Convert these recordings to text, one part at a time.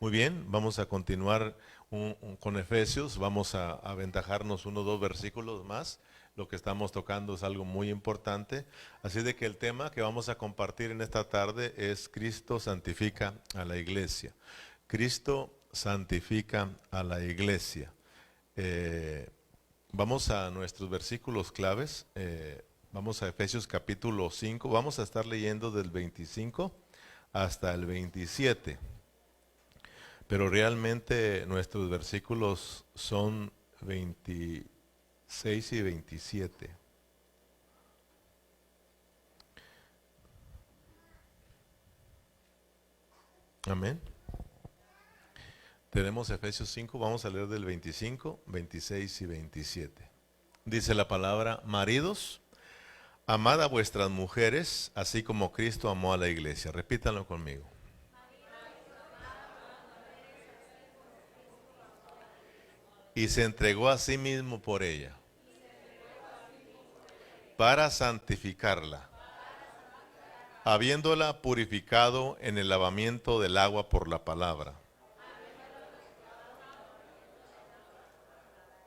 Muy bien, vamos a continuar con Efesios, vamos a aventajarnos uno o dos versículos más. Lo que estamos tocando es algo muy importante. Así de que el tema que vamos a compartir en esta tarde es Cristo santifica a la iglesia. Cristo santifica a la iglesia. Eh, Vamos a nuestros versículos claves. Vamos a Efesios capítulo 5. Vamos a estar leyendo del 25 hasta el 27. Pero realmente nuestros versículos son 26 y 27. Amén. Tenemos Efesios 5, vamos a leer del 25, 26 y 27. Dice la palabra: maridos, amad a vuestras mujeres, así como Cristo amó a la iglesia. Repítanlo conmigo. Y se entregó a sí mismo por ella, para santificarla, habiéndola purificado en el lavamiento del agua por la palabra,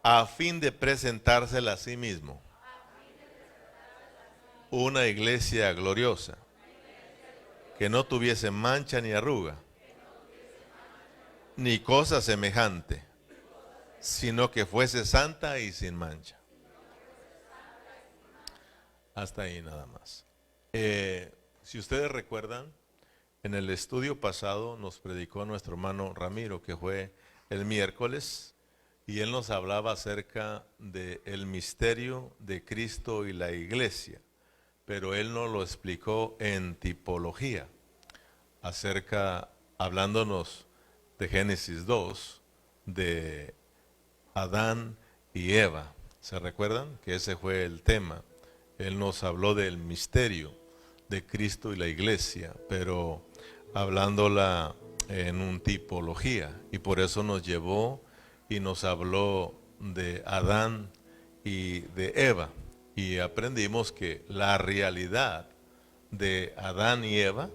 a fin de presentársela a sí mismo, una iglesia gloriosa, que no tuviese mancha ni arruga, ni cosa semejante, sino que fuese santa y sin mancha. Hasta ahí nada más. Si ustedes recuerdan, en el estudio pasado nos predicó nuestro hermano Ramiro, que fue el miércoles, y él nos hablaba acerca del misterio de Cristo y la iglesia, pero él nos lo explicó en tipología, hablándonos de Génesis 2, de Adán y Eva. ¿Se recuerdan? Que ese fue el tema. Él nos habló del misterio de Cristo y la iglesia, pero hablándola en un tipología, y por eso nos llevó y nos habló de Adán y de Eva, y aprendimos que la realidad de Adán y Eva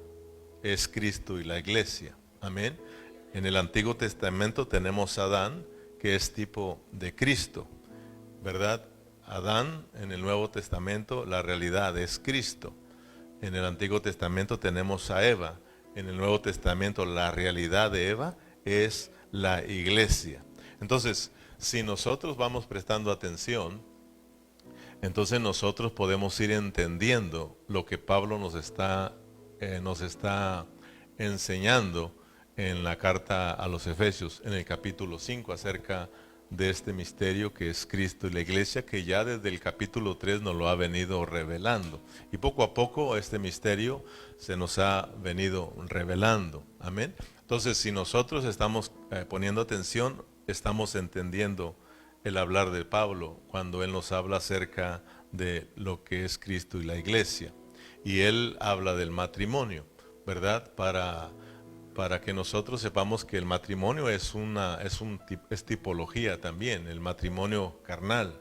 es Cristo y la iglesia. Amén. En el Antiguo Testamento tenemos a Adán, que es tipo de Cristo, ¿verdad? Adán, en el Nuevo Testamento, la realidad es Cristo. En el Antiguo Testamento tenemos a Eva. En el Nuevo Testamento la realidad de Eva es la iglesia. Entonces, si nosotros vamos prestando atención, entonces nosotros podemos ir entendiendo lo que Pablo nos está enseñando en la carta a los Efesios, en el capítulo 5, acerca de este misterio que es Cristo y la iglesia, que ya desde el capítulo 3 nos lo ha venido revelando. Y poco a poco este misterio se nos ha venido revelando. Amén. Entonces, si nosotros estamos poniendo atención, estamos entendiendo el hablar de Pablo cuando él nos habla acerca de lo que es Cristo y la iglesia. Y él habla del matrimonio, ¿verdad? Para que nosotros sepamos que el matrimonio es tipología también. El matrimonio carnal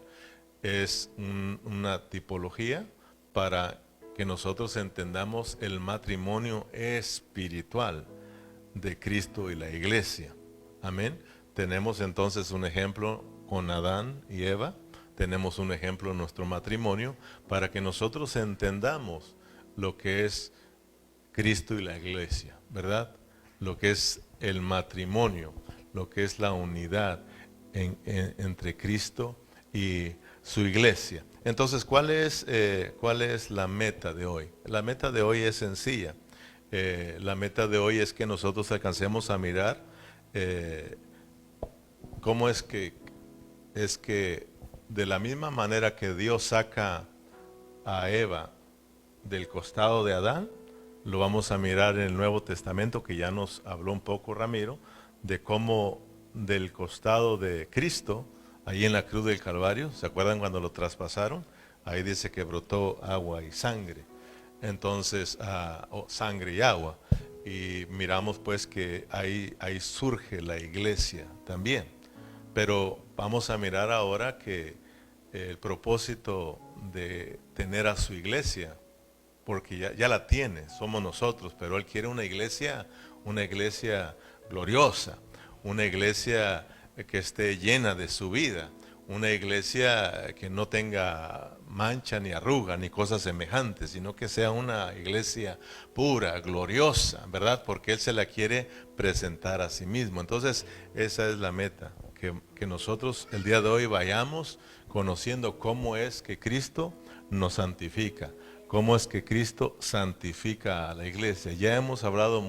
es una tipología para que nosotros entendamos el matrimonio espiritual de Cristo y la iglesia. Amén. Tenemos entonces un ejemplo con Adán y Eva. Tenemos un ejemplo en nuestro matrimonio para que nosotros entendamos lo que es Cristo y la iglesia, ¿verdad? Lo que es el matrimonio, lo que es la unidad entre Cristo y su iglesia. Entonces, ¿cuál es la meta de hoy? La meta de hoy es sencilla. La meta de hoy es que nosotros alcancemos a mirar cómo es que de la misma manera que Dios saca a Eva del costado de Adán, lo vamos a mirar en el Nuevo Testamento, que ya nos habló un poco Ramiro, de cómo del costado de Cristo, ahí en la cruz del Calvario, ¿se acuerdan cuando lo traspasaron? Ahí dice que brotó agua y sangre. Entonces, sangre y agua. Y miramos pues que ahí surge la iglesia también. Pero vamos a mirar ahora que el propósito de tener a su iglesia, porque ya la tiene, somos nosotros, pero Él quiere una iglesia gloriosa, una iglesia que esté llena de su vida, una iglesia que no tenga mancha ni arruga ni cosas semejantes, sino que sea una iglesia pura, gloriosa, ¿verdad? Porque Él se la quiere presentar a sí mismo. Entonces, esa es la meta, que nosotros el día de hoy vayamos conociendo cómo es que Cristo nos santifica, cómo es que Cristo santifica a la iglesia. Ya hemos hablado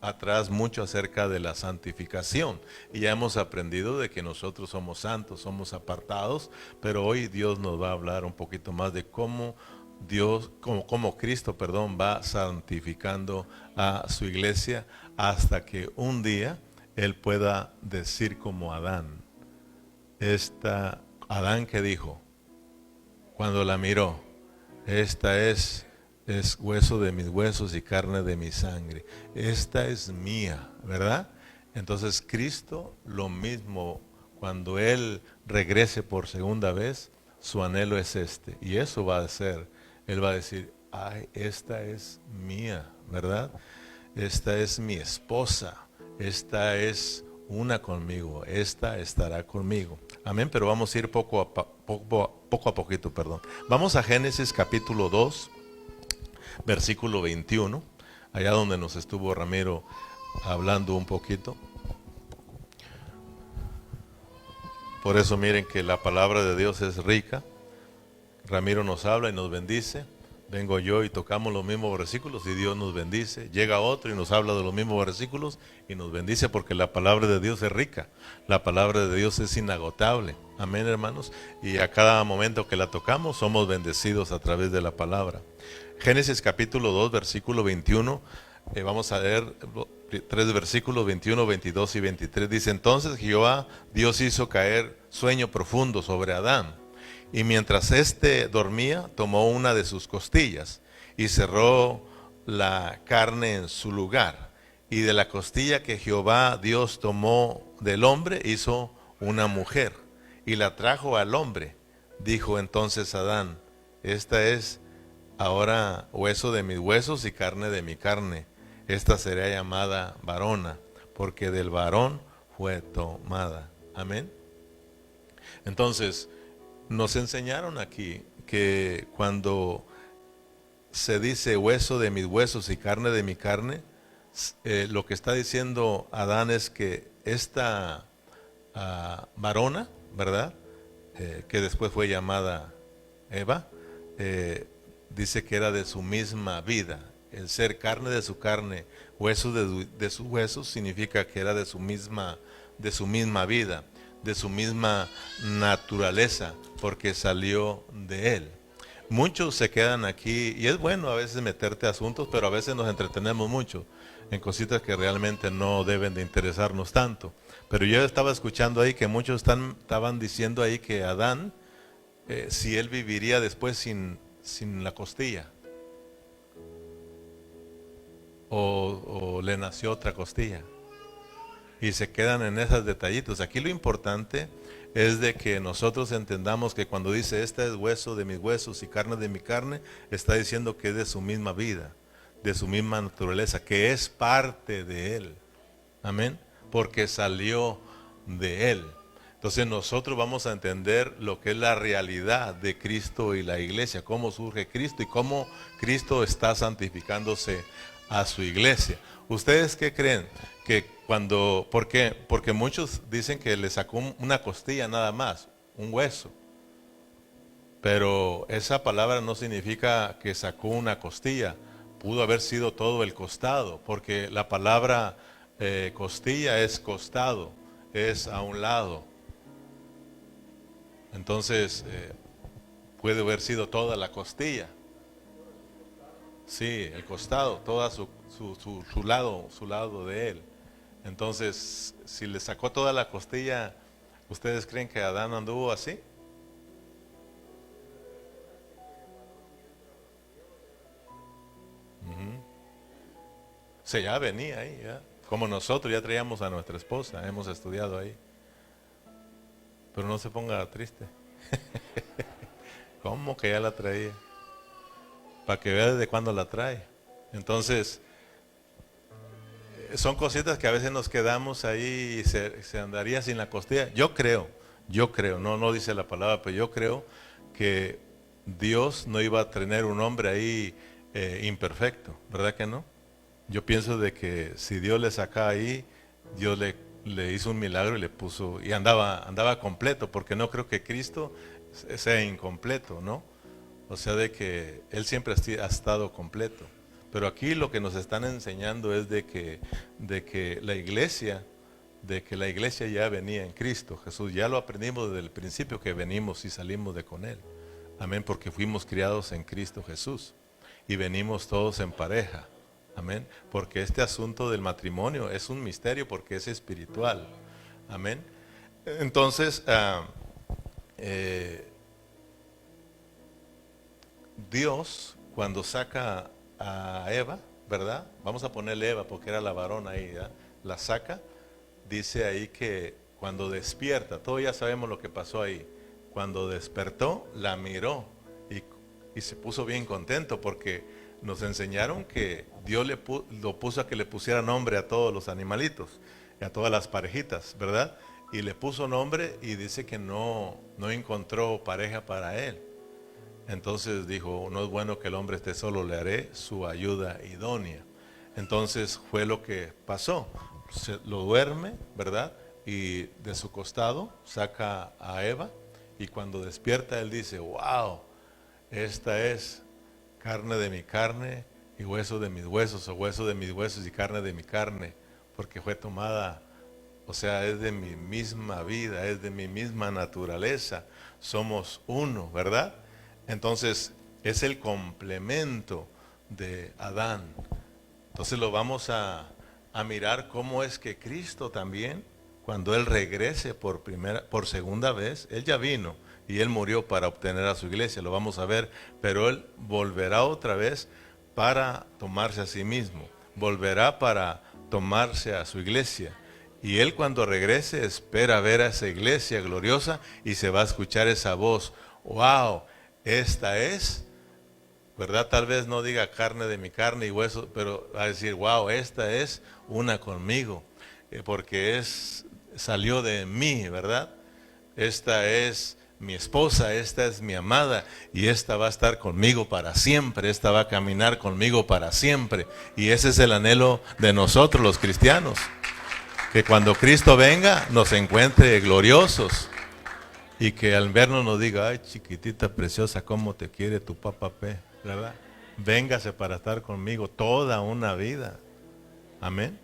atrás mucho acerca de la santificación y ya hemos aprendido de que nosotros somos santos, somos apartados, pero hoy Dios nos va a hablar un poquito más de cómo Cristo, va santificando a su iglesia hasta que un día Él pueda decir como Adán, Adán que dijo, cuando la miró, esta es hueso de mis huesos y carne de mi sangre. Esta es mía, ¿verdad? Entonces Cristo lo mismo, cuando Él regrese por segunda vez, su anhelo es este. Y eso va a ser, Él va a decir, ay, esta es mía, ¿verdad? Esta es mi esposa, esta es una conmigo, esta estará conmigo. Amén, pero vamos a ir poco a poquito. Vamos a Génesis capítulo 2, versículo 21, allá donde nos estuvo Ramiro hablando un poquito. Por eso miren que la palabra de Dios es rica. Ramiro nos habla y nos bendice. Vengo yo y tocamos los mismos versículos y Dios nos bendice. Llega otro y nos habla de los mismos versículos y nos bendice, porque la palabra de Dios es rica. La palabra de Dios es inagotable. Amén, hermanos. Y a cada momento que la tocamos somos bendecidos a través de la palabra. Génesis capítulo 2, versículo 21. Vamos a leer 3 versículos, 21, 22 y 23. Dice: entonces Jehová Dios hizo caer sueño profundo sobre Adán. Y mientras éste dormía, tomó una de sus costillas y cerró la carne en su lugar. Y de la costilla que Jehová Dios tomó del hombre, hizo una mujer y la trajo al hombre. Dijo entonces Adán: esta es ahora hueso de mis huesos y carne de mi carne. Esta será llamada varona, porque del varón fue tomada. Amén. Entonces, nos enseñaron aquí que cuando se dice hueso de mis huesos y carne de mi carne, lo que está diciendo Adán es que esta varona, ¿verdad? Que después fue llamada Eva, dice que era de su misma vida. El ser carne de su carne, hueso de sus huesos, significa que era de su misma vida, de su misma naturaleza, porque salió de él. Muchos se quedan aquí, y es bueno a veces meterte a asuntos, pero a veces nos entretenemos mucho en cositas que realmente no deben de interesarnos tanto. Pero yo estaba escuchando ahí que muchos estaban diciendo ahí que Adán, si él viviría después sin la costilla, o le nació otra costilla. Y se quedan en esos detallitos. Aquí lo importante es de que nosotros entendamos que cuando dice esta es hueso de mis huesos y carne de mi carne, está diciendo que es de su misma vida, de su misma naturaleza, que es parte de él. Amén. Porque salió de él. Entonces nosotros vamos a entender lo que es la realidad de Cristo y la iglesia, cómo surge Cristo y cómo Cristo está santificándose a su iglesia. ¿Ustedes qué creen? ¿Por qué? Porque muchos dicen que le sacó una costilla nada más, un hueso. Pero esa palabra no significa que sacó una costilla. Pudo haber sido todo el costado, porque la palabra costilla es costado, es a un lado. Entonces, puede haber sido toda la costilla. Sí, el costado, toda su lado de él. Entonces, si le sacó toda la costilla, ¿ustedes creen que Adán anduvo así? Sí, ya venía ahí, ya. Como nosotros ya traíamos a nuestra esposa, hemos estudiado ahí. Pero no se ponga triste. ¿Cómo que ya la traía? Para que vea desde cuándo la trae. Entonces, son cositas que a veces nos quedamos ahí y se andaría sin la costilla. Yo creo, no dice la palabra, pero yo creo que Dios no iba a tener un hombre ahí imperfecto, ¿verdad que no? Yo pienso de que si Dios le saca ahí, Dios le hizo un milagro y le puso, y andaba completo, porque no creo que Cristo sea incompleto, ¿no? O sea, de que Él siempre ha estado completo. Pero aquí lo que nos están enseñando es de que la iglesia ya venía en Cristo Jesús. Ya lo aprendimos desde el principio que venimos y salimos de con Él. Amén, porque fuimos criados en Cristo Jesús y venimos todos en pareja. Amén, porque este asunto del matrimonio es un misterio porque es espiritual. Amén. Entonces, Dios cuando saca a Eva, ¿verdad? Vamos a ponerle Eva porque era la varona ahí, ¿verdad? La saca, dice ahí que cuando despierta, todos ya sabemos lo que pasó ahí. Cuando despertó, la miró y se puso bien contento porque nos enseñaron que Dios lo puso a que le pusiera nombre a todos los animalitos y a todas las parejitas, ¿verdad? Y le puso nombre y dice que no encontró pareja para él. Entonces dijo, no es bueno que el hombre esté solo, le haré su ayuda idónea. Entonces fue lo que pasó. Lo duerme, ¿verdad? Y de su costado saca a Eva y cuando despierta él dice, wow, esta es carne de mi carne y hueso de mis huesos, o hueso de mis huesos y carne de mi carne, porque fue tomada, o sea, es de mi misma vida, es de mi misma naturaleza, somos uno, ¿verdad? Entonces, es el complemento de Adán. Entonces lo vamos a mirar cómo es que Cristo también, cuando Él regrese por segunda vez, Él ya vino y Él murió para obtener a su iglesia, lo vamos a ver, pero Él volverá otra vez para tomarse a sí mismo, volverá para tomarse a su iglesia. Y Él cuando regrese espera ver a esa iglesia gloriosa y se va a escuchar esa voz, wow, esta es, ¿verdad? Tal vez no diga carne de mi carne y hueso, pero va a decir, wow, esta es una conmigo, porque salió de mí, ¿verdad? Esta es mi esposa, esta es mi amada y esta va a estar conmigo para siempre, esta va a caminar conmigo para siempre. Y ese es el anhelo de nosotros los cristianos, que cuando Cristo venga nos encuentre gloriosos. Y que al vernos nos diga, ay chiquitita preciosa, cómo te quiere tu papá P, ¿verdad? Véngase para estar conmigo toda una vida. Amén.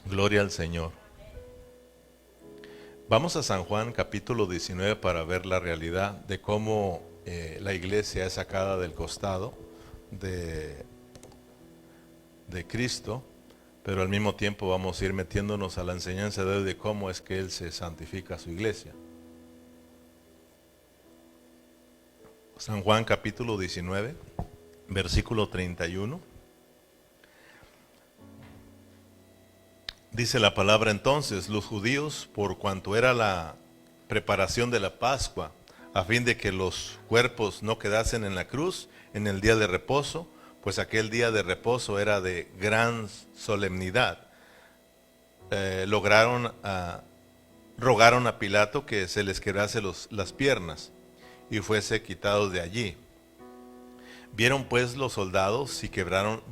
Gloria al Señor. Vamos a San Juan capítulo 19 para ver la realidad de cómo la iglesia es sacada del costado de Cristo. Pero al mismo tiempo vamos a ir metiéndonos a la enseñanza de cómo es que Él se santifica a su iglesia. San Juan capítulo 19, versículo 31. Dice la palabra entonces, los judíos, por cuanto era la preparación de la Pascua, a fin de que los cuerpos no quedasen en la cruz en el día de reposo, pues aquel día de reposo era de gran solemnidad. Rogaron a Pilato que se les quebrase las piernas y fuese quitado de allí. Vinieron pues los soldados y quebraron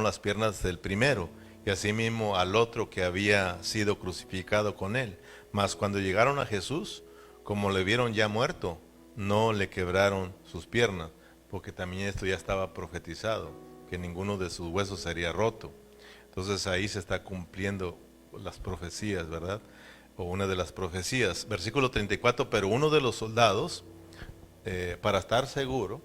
las piernas del primero y asimismo al otro que había sido crucificado con él. Mas cuando llegaron a Jesús, como le vieron ya muerto, no le quebraron sus piernas, porque también esto ya estaba profetizado, que ninguno de sus huesos sería roto. Entonces ahí se está cumpliendo las profecías, ¿verdad? O una de las profecías. Versículo 34, pero uno de los soldados, para estar seguro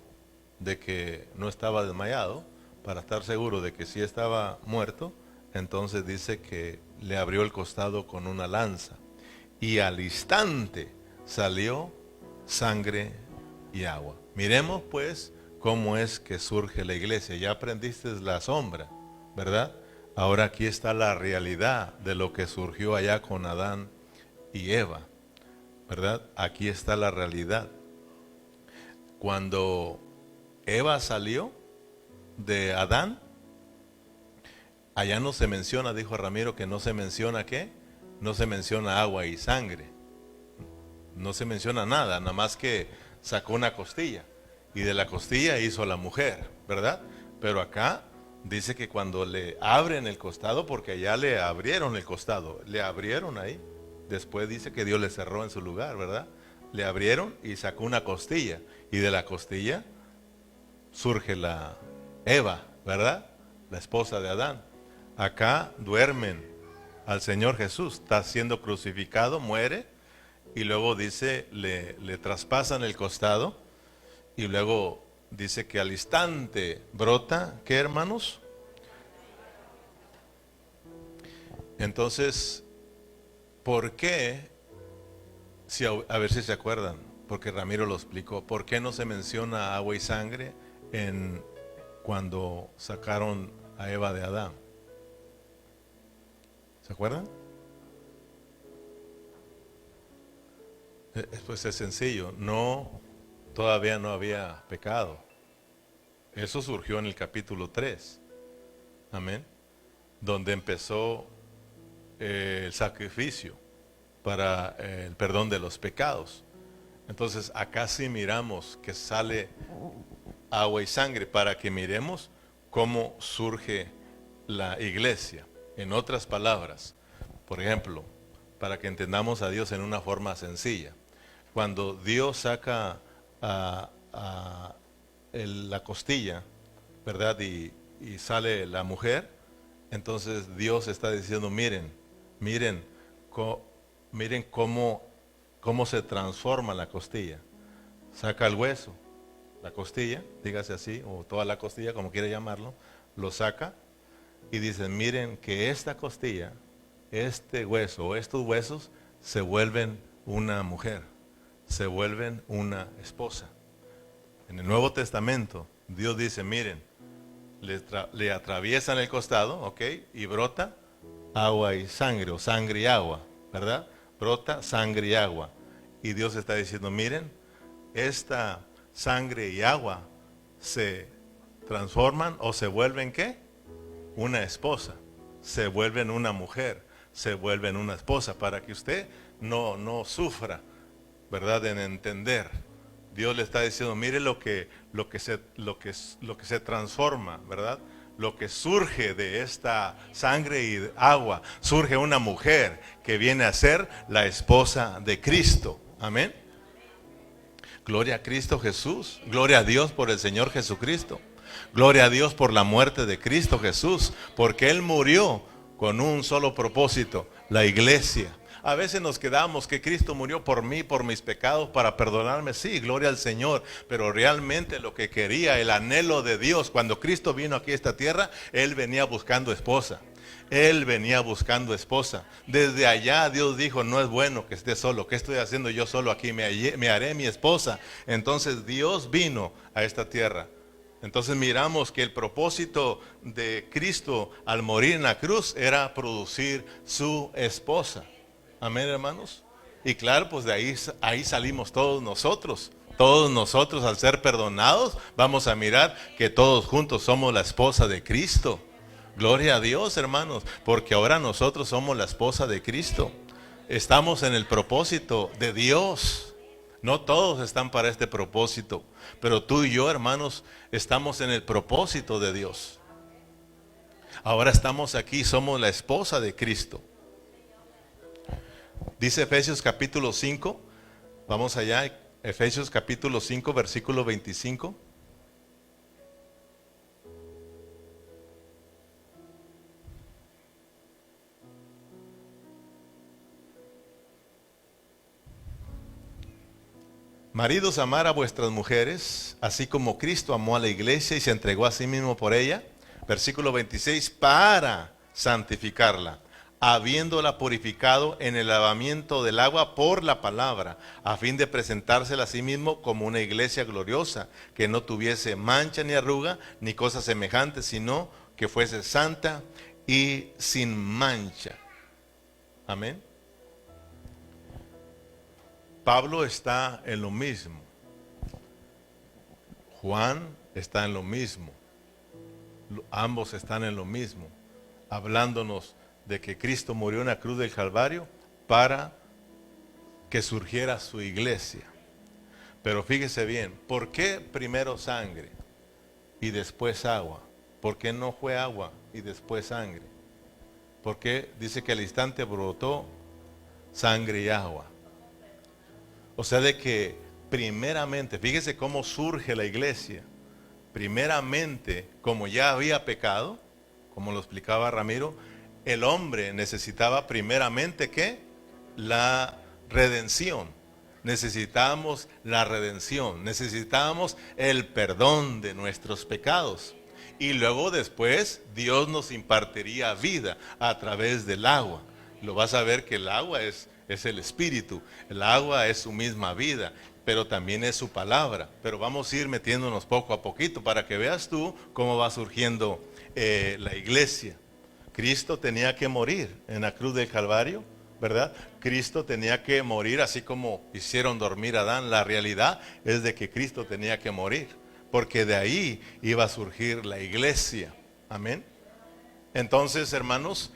de que no estaba desmayado, para estar seguro de que sí estaba muerto, entonces dice que le abrió el costado con una lanza. Y al instante salió sangre y agua. Miremos pues cómo es que surge la iglesia. Ya aprendiste la sombra, ¿verdad? Ahora aquí está la realidad de lo que surgió allá con Adán y Eva, ¿verdad? Aquí está la realidad. Cuando Eva salió de Adán. Allá no se menciona, dijo Ramiro, que no se menciona ¿qué? No se menciona agua y sangre. No se menciona nada, nada más que sacó una costilla. Y de la costilla hizo la mujer, ¿verdad? Pero acá dice que cuando le abren el costado, porque allá le abrieron el costado, le abrieron ahí. Después dice que Dios le cerró en su lugar, ¿verdad? Le abrieron y sacó una costilla. Y de la costilla surge la Eva, ¿verdad? La esposa de Adán. Acá duermen al Señor Jesús, está siendo crucificado, muere, y luego dice, le traspasan el costado, y luego dice que al instante brota, ¿qué, hermanos? Entonces, ¿por qué? Si a ver si se acuerdan, porque Ramiro lo explicó, ¿por qué no se menciona agua y sangre cuando sacaron a Eva de Adán? ¿Se acuerdan? Pues es sencillo, todavía no había pecado. Eso surgió en el capítulo 3, amén, donde empezó el sacrificio para el perdón de los pecados. Entonces acá sí miramos que sale agua y sangre para que miremos cómo surge la iglesia. En otras palabras, por ejemplo, para que entendamos a Dios en una forma sencilla. Cuando Dios saca la costilla, ¿verdad? Y sale la mujer, entonces Dios está diciendo, miren, miren cómo se transforma la costilla. Saca el hueso, la costilla, dígase así, o toda la costilla, como quiere llamarlo, lo saca y dice, miren que esta costilla, este hueso o estos huesos se vuelven una mujer, se vuelven una esposa. En el Nuevo Testamento, Dios dice, miren, le atraviesan el costado, ¿ok? Y brota agua y sangre, o sangre y agua, ¿verdad? Brota sangre y agua. Y Dios está diciendo, miren, esta sangre y agua se transforman o se vuelven ¿qué? Una esposa, se vuelven una mujer, se vuelven una esposa, para que usted no sufra, ¿verdad? En entender. Dios le está diciendo, mire lo que se transforma, ¿verdad? Lo que surge de esta sangre y agua, surge una mujer que viene a ser la esposa de Cristo. Amén. Gloria a Cristo Jesús. Gloria a Dios por el Señor Jesucristo. Gloria a Dios por la muerte de Cristo Jesús, porque Él murió con un solo propósito, la iglesia. A veces nos quedamos que Cristo murió por mí, por mis pecados, para perdonarme. Sí, gloria al Señor. Pero realmente lo que quería, el anhelo de Dios, cuando Cristo vino aquí a esta tierra, Él venía buscando esposa. Él venía buscando esposa. Desde allá Dios dijo, no es bueno que esté solo. ¿Qué estoy haciendo yo solo aquí? Me haré mi esposa. Entonces Dios vino a esta tierra. Entonces miramos que el propósito de Cristo al morir en la cruz era producir su esposa. Amén, hermanos. Y claro, pues de ahí salimos todos nosotros. Todos nosotros, al ser perdonados, vamos a mirar que todos juntos somos la esposa de Cristo. Gloria a Dios, hermanos, porque ahora nosotros somos la esposa de Cristo. Estamos en el propósito de Dios. No todos están para este propósito, pero tú y yo, hermanos, estamos en el propósito de Dios. Ahora estamos aquí, somos la esposa de Cristo. Dice Efesios capítulo 5, vamos allá, Efesios capítulo 5, versículo 25. Maridos, amar a vuestras mujeres, así como Cristo amó a la iglesia y se entregó a sí mismo por ella. Versículo 26, para santificarla, habiéndola purificado en el lavamiento del agua por la palabra, a fin de presentársela a sí mismo como una iglesia gloriosa, que no tuviese mancha ni arruga, ni cosa semejante, sino que fuese santa y sin mancha. Amén. Pablo está en lo mismo. Juan está en lo mismo. Ambos están en lo mismo, hablándonos de que Cristo murió en la cruz del Calvario para que surgiera su iglesia. Pero fíjese bien, ¿por qué primero sangre y después agua? ¿Por qué no fue agua y después sangre? ¿Por qué dice que al instante brotó sangre y agua? O sea, de que primeramente, fíjese cómo surge la iglesia. Primeramente, como ya había pecado, como lo explicaba Ramiro, el hombre necesitaba primeramente ¿qué? La redención. Necesitábamos la redención, necesitábamos el perdón de nuestros pecados. Y luego después Dios nos impartiría vida a través del agua. Lo vas a ver que el agua es el Espíritu, el agua es su misma vida, pero también es su palabra. Pero vamos a ir metiéndonos poco a poquito para que veas tú cómo va surgiendo la iglesia. Cristo tenía que morir en la cruz del Calvario, ¿verdad? Cristo tenía que morir así como hicieron dormir a Adán. La realidad es de que Cristo tenía que morir, porque de ahí iba a surgir la iglesia. Amén. Entonces, hermanos,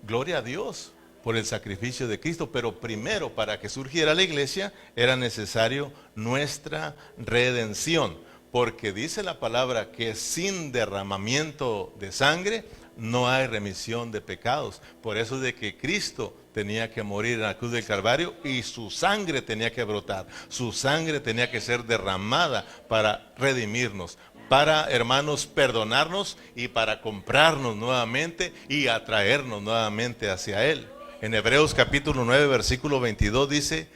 gloria a Dios por el sacrificio de Cristo, pero primero para que surgiera la iglesia era necesario nuestra redención, porque dice la palabra que sin derramamiento de sangre no hay remisión de pecados. Por eso de que Cristo tenía que morir en la cruz del Calvario y su sangre tenía que brotar, su sangre tenía que ser derramada para redimirnos, para, hermanos, perdonarnos y para comprarnos nuevamente y atraernos nuevamente hacia Él. En Hebreos capítulo 9, versículo 22 dice,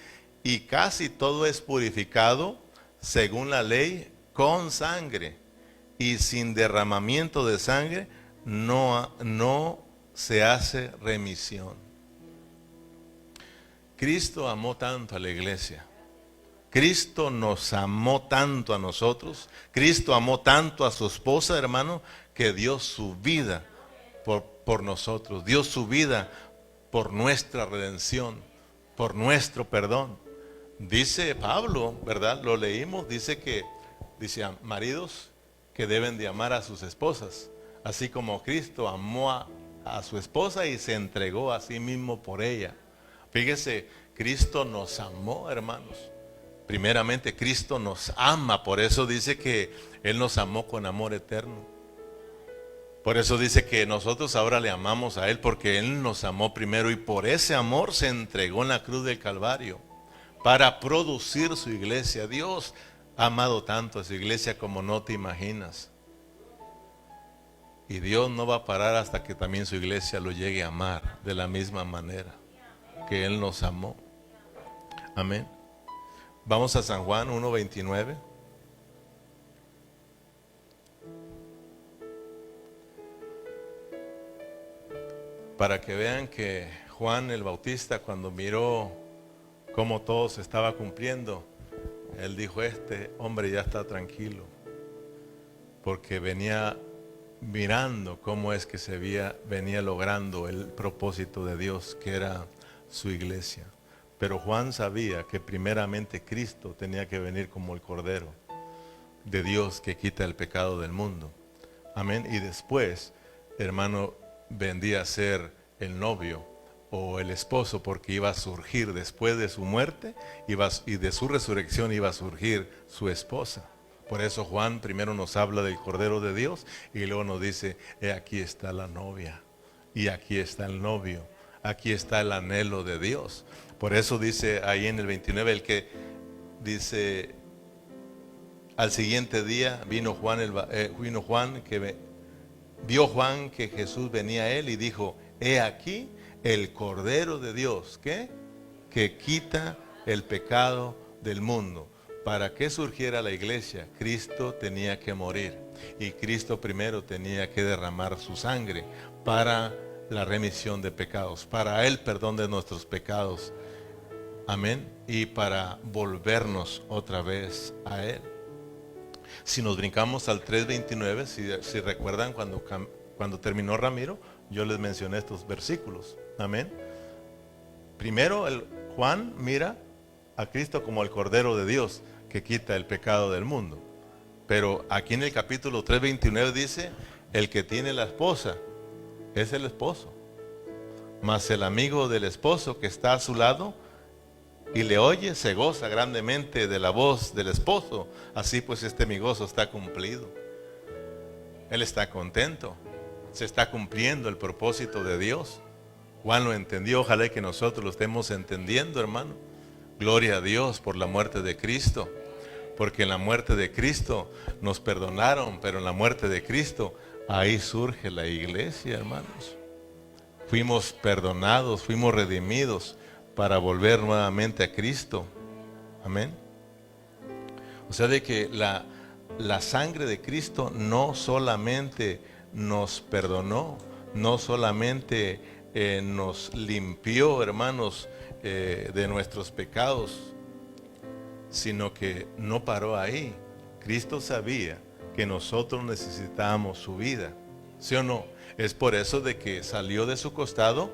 y casi todo es purificado según la ley con sangre, y sin derramamiento de sangre no se hace remisión. Cristo amó tanto a la iglesia. Cristo nos amó tanto a nosotros. Cristo amó tanto a su esposa, hermano, que dio su vida por nosotros. Dio su vida por nuestra redención, por nuestro perdón. Dice Pablo, ¿verdad? Lo leímos, dice maridos que deben de amar a sus esposas, así como Cristo amó a su esposa y se entregó a sí mismo por ella. Fíjese, Cristo nos amó, hermanos. Primeramente, Cristo nos ama, por eso dice que Él nos amó con amor eterno. Por eso dice que nosotros ahora le amamos a Él, porque Él nos amó primero y por ese amor se entregó en la cruz del Calvario para producir su iglesia. Dios ha amado tanto a su iglesia como no te imaginas. Y Dios no va a parar hasta que también su iglesia lo llegue a amar de la misma manera que Él nos amó. Amén. Vamos a San Juan 1:29. Para que vean que Juan el Bautista, cuando miró cómo todo se estaba cumpliendo, él dijo, este hombre ya está tranquilo, porque venía mirando cómo es que venía logrando el propósito de Dios, que era su iglesia. Pero Juan sabía que primeramente Cristo tenía que venir como el Cordero de Dios que quita el pecado del mundo. Amén. Y después, hermano, vendría a ser el novio o el esposo, porque iba a surgir después de su muerte y de su resurrección iba a surgir su esposa. Por eso Juan primero nos habla del Cordero de Dios y luego nos dice, aquí está la novia y aquí está el novio, aquí está el anhelo de Dios. Por eso dice ahí en el 29, el que dice, al siguiente día vio Juan que Jesús venía a él y dijo, he aquí el Cordero de Dios, ¿qué? Que quita el pecado del mundo. Para que surgiera la iglesia, Cristo tenía que morir. Y Cristo primero tenía que derramar su sangre para la remisión de pecados, para el perdón de nuestros pecados. Amén. Y para volvernos otra vez a Él. Si nos brincamos al 3:29, si recuerdan cuando terminó Ramiro, yo les mencioné estos versículos. Amén. Primero Juan mira a Cristo como el Cordero de Dios que quita el pecado del mundo. Pero aquí en el capítulo 3:29 dice, el que tiene la esposa es el esposo, mas el amigo del esposo que está a su lado y le oye, se goza grandemente de la voz del esposo. Así pues mi gozo está cumplido. Él está contento, se está cumpliendo el propósito de Dios. Juan lo entendió, ojalá que nosotros lo estemos entendiendo, hermano. Gloria a Dios por la muerte de Cristo, porque en la muerte de Cristo nos perdonaron, pero en la muerte de Cristo ahí surge la iglesia, hermanos. Fuimos perdonados, fuimos redimidos para volver nuevamente a Cristo. Amén. O sea, de que la sangre de Cristo no solamente nos perdonó, no solamente nos limpió, hermanos, de nuestros pecados, sino que no paró ahí. Cristo sabía que nosotros necesitábamos su vida, ¿sí o no? Es por eso de que salió de su costado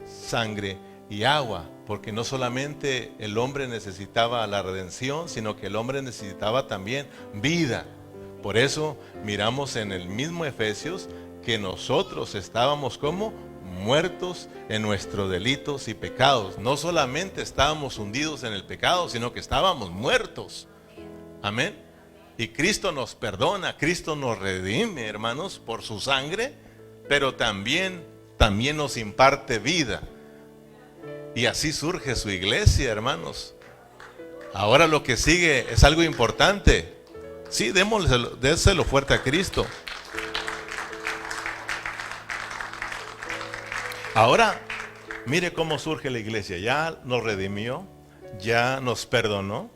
sangre y agua, porque no solamente el hombre necesitaba la redención, sino que el hombre necesitaba también vida. Por eso miramos en el mismo Efesios que nosotros estábamos como muertos en nuestros delitos y pecados. No solamente estábamos hundidos en el pecado, sino que estábamos muertos. Amén. Y Cristo nos perdona, Cristo nos redime, hermanos, por su sangre, pero también nos imparte vida. Y así surge su iglesia, hermanos. Ahora lo que sigue es algo importante. Sí, déselo fuerte a Cristo. Ahora, mire cómo surge la iglesia. Ya nos redimió, ya nos perdonó.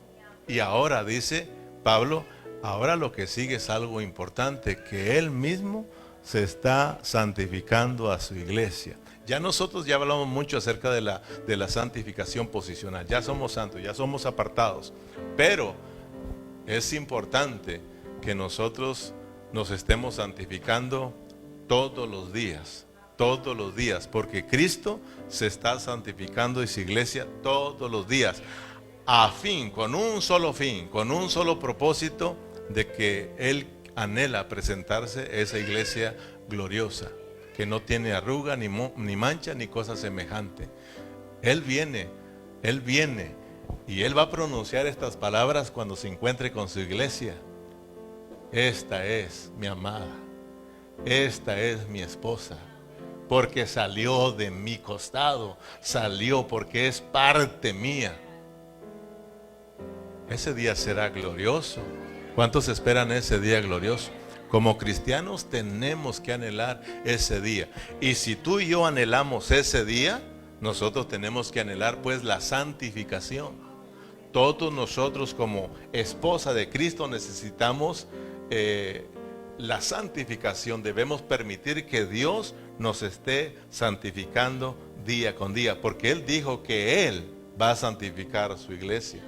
Y ahora, dice Pablo, ahora lo que sigue es algo importante, que Él mismo se está santificando a su iglesia. Ya nosotros ya hablamos mucho acerca de la santificación posicional. Ya somos santos, ya somos apartados. Pero es importante que nosotros nos estemos santificando todos los días, porque Cristo se está santificando y su iglesia todos los días, con un solo propósito, de que Él anhela presentarse esa iglesia gloriosa, que no tiene arruga, ni mancha, ni cosa semejante. Él viene, y Él va a pronunciar estas palabras cuando se encuentre con su iglesia. Esta es mi amada, esta es mi esposa, porque salió de mi costado, salió porque es parte mía. Ese día será glorioso. ¿Cuántos esperan ese día glorioso? Como cristianos tenemos que anhelar ese día. Y si tú y yo anhelamos ese día, nosotros tenemos que anhelar pues la santificación. Todos nosotros como esposa de Cristo necesitamos la santificación. Debemos permitir que Dios nos esté santificando día con día, porque Él dijo que Él va a santificar a su iglesia.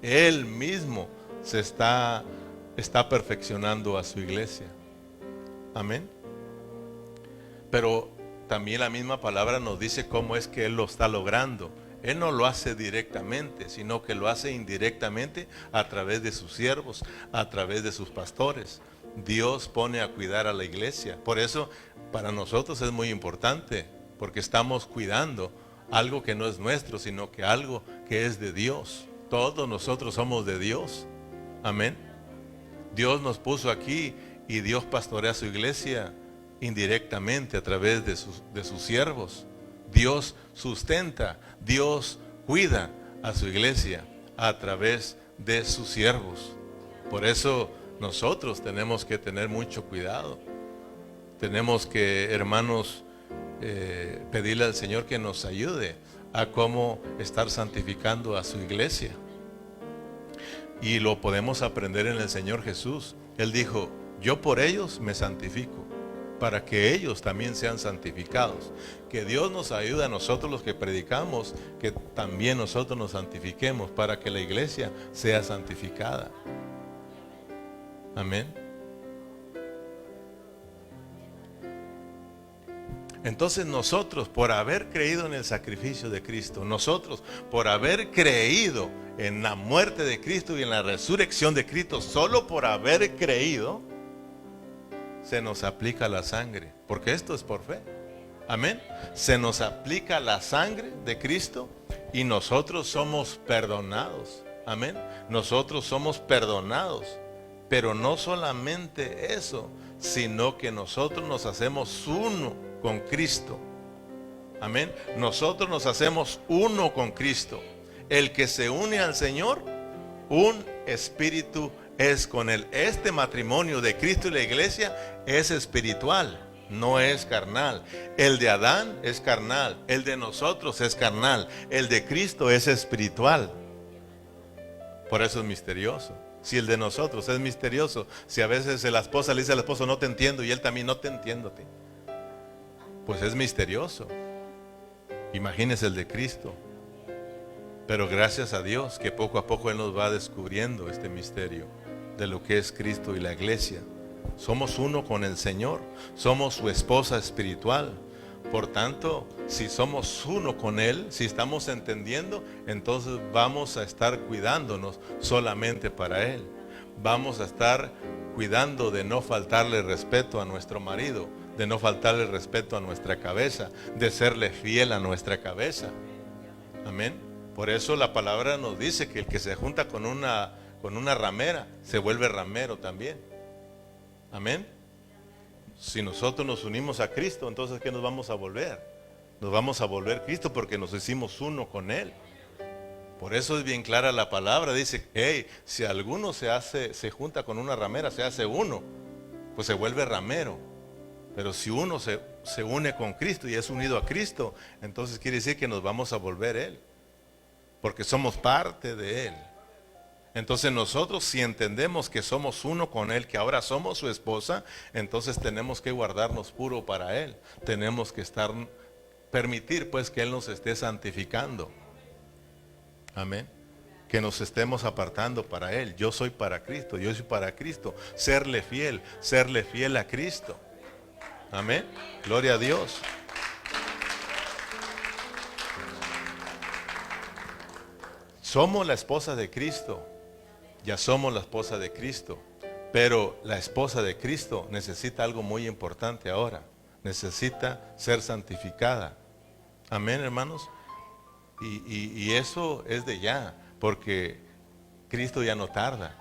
Él mismo se está perfeccionando a su iglesia. Amén. Pero también la misma palabra nos dice cómo es que Él lo está logrando. Él no lo hace directamente, sino que lo hace indirectamente a través de sus siervos, a través de sus pastores. Dios pone a cuidar a la iglesia. Por eso para nosotros es muy importante, porque estamos cuidando algo que no es nuestro, sino que algo que es de Dios. Todos nosotros somos de Dios. Amén. Dios nos puso aquí y Dios pastorea su iglesia indirectamente a través de sus siervos. Dios sustenta, Dios cuida a su iglesia a través de sus siervos. Por eso nosotros tenemos que tener mucho cuidado. Tenemos que, hermanos, pedirle al Señor que nos ayude a cómo estar santificando a su iglesia. Y lo podemos aprender en el Señor Jesús. Él dijo, yo por ellos me santifico, para que ellos también sean santificados. Que Dios nos ayude a nosotros los que predicamos, que también nosotros nos santifiquemos, para que la iglesia sea santificada. Amén. Entonces nosotros, por haber creído en el sacrificio de Cristo, nosotros, por haber creído en la muerte de Cristo y en la resurrección de Cristo, solo por haber creído, se nos aplica la sangre, porque esto es por fe. Amén. Se nos aplica la sangre de Cristo y nosotros somos perdonados. Amén. Nosotros somos perdonados. Pero no solamente eso, sino que nosotros nos hacemos uno con Cristo. Amén. Nosotros nos hacemos uno con Cristo. El que se une al Señor, un espíritu es con él. Este matrimonio de Cristo y la iglesia es espiritual, no es carnal. El de Adán es carnal, el de nosotros es carnal, el de Cristo es espiritual. Por eso es misterioso. Si el de nosotros es misterioso, si a veces la esposa le dice al esposo no te entiendo y él también no te entiendo a ti, pues es misterioso. Imagínese el de Cristo. Pero gracias a Dios que poco a poco Él nos va descubriendo este misterio de lo que es Cristo y la iglesia. Somos uno con el Señor, somos su esposa espiritual. Por tanto, si somos uno con Él, si estamos entendiendo, entonces vamos a estar cuidándonos solamente para Él. Vamos a estar cuidando de no faltarle respeto a nuestro marido, de no faltarle respeto a nuestra cabeza, de serle fiel a nuestra cabeza. Amén. Por eso la palabra nos dice que el que se junta con una ramera se vuelve ramero también. Amén. Si nosotros nos unimos a Cristo, entonces ¿qué nos vamos a volver? Nos vamos a volver Cristo porque nos hicimos uno con Él. Por eso es bien clara la palabra. Dice, hey, si alguno se junta con una ramera, se hace uno, pues se vuelve ramero. Pero si uno se une con Cristo y es unido a Cristo, entonces quiere decir que nos vamos a volver Él, porque somos parte de Él. Entonces nosotros, si entendemos que somos uno con Él, que ahora somos su esposa, entonces tenemos que guardarnos puro para Él. Tenemos que permitir pues que Él nos esté santificando. Amén. Que nos estemos apartando para Él. Yo soy para Cristo, yo soy para Cristo. Serle fiel a Cristo. Amén. Gloria a Dios. Somos la esposa de Cristo. Ya somos la esposa de Cristo. Pero la esposa de Cristo necesita algo muy importante ahora. Necesita ser santificada. Amén, hermanos. Y eso es de ya. Porque Cristo ya no tarda.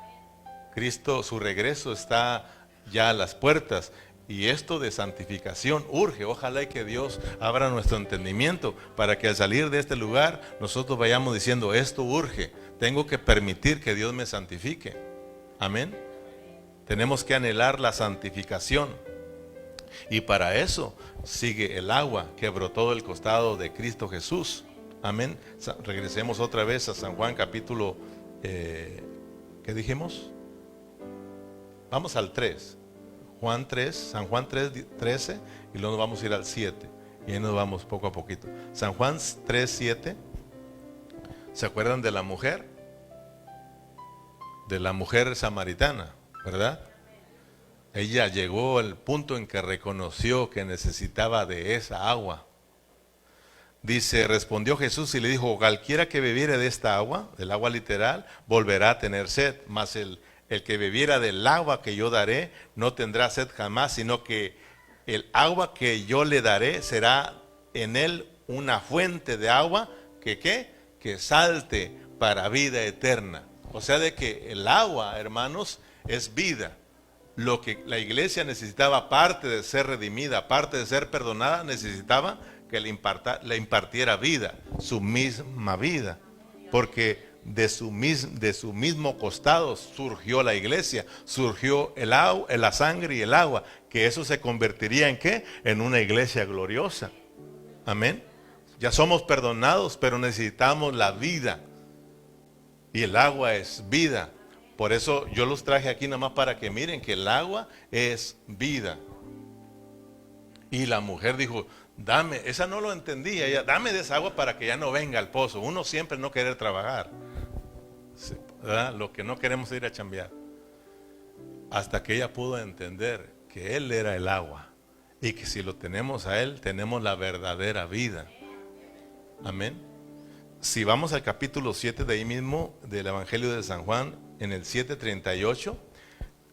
Cristo, su regreso está ya a las puertas. Y esto de santificación urge. Ojalá y que Dios abra nuestro entendimiento para que al salir de este lugar nosotros vayamos diciendo, esto urge. Tengo que permitir que Dios me santifique. Amén. Tenemos que anhelar la santificación. Y para eso sigue el agua que brotó del costado de Cristo Jesús. Amén. Regresemos otra vez a San Juan capítulo, ¿qué dijimos? Vamos al 3. Juan 3, San Juan 3, 13 y luego nos vamos a ir al 7 y ahí nos vamos poco a poquito. San Juan 3, 7. ¿Se acuerdan de la mujer? De la mujer samaritana, ¿verdad? Ella llegó al punto en que reconoció que necesitaba de esa agua. Dice, respondió Jesús y le dijo, cualquiera que bebiere de esta agua, del agua literal, volverá a tener sed, mas el que bebiera del agua que yo daré no tendrá sed jamás, sino que el agua que yo le daré será en él una fuente de agua que salte para vida eterna. O sea de que el agua, hermanos, es vida. Lo que la iglesia necesitaba, aparte de ser redimida, aparte de ser perdonada, necesitaba que le impartiera vida, su misma vida. Porque de su mismo costado surgió la iglesia, surgió la sangre y el agua, que eso se convertiría en ¿qué? En una iglesia gloriosa. Amén. Ya somos perdonados, pero necesitamos la vida. Y el agua es vida. Por eso yo los traje aquí nada más para que miren que el agua es vida. Y la mujer dijo, dame, esa no lo entendía, ella, dame de esa agua para que ya no venga al pozo. Uno siempre no querer trabajar, ¿verdad? Lo que no queremos es ir a chambear. Hasta que ella pudo entender que Él era el agua. y que si lo tenemos a Él, tenemos la verdadera vida. Amén. Si vamos al capítulo 7 de ahí mismo, del Evangelio de San Juan, en el 7:38,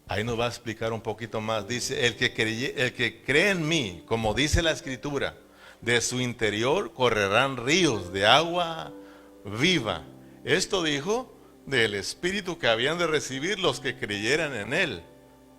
ahí nos va a explicar un poquito más. Dice, el que cree en mí, como dice la Escritura, de su interior correrán ríos de agua viva. Esto dijo del Espíritu que habían de recibir los que creyeran en Él,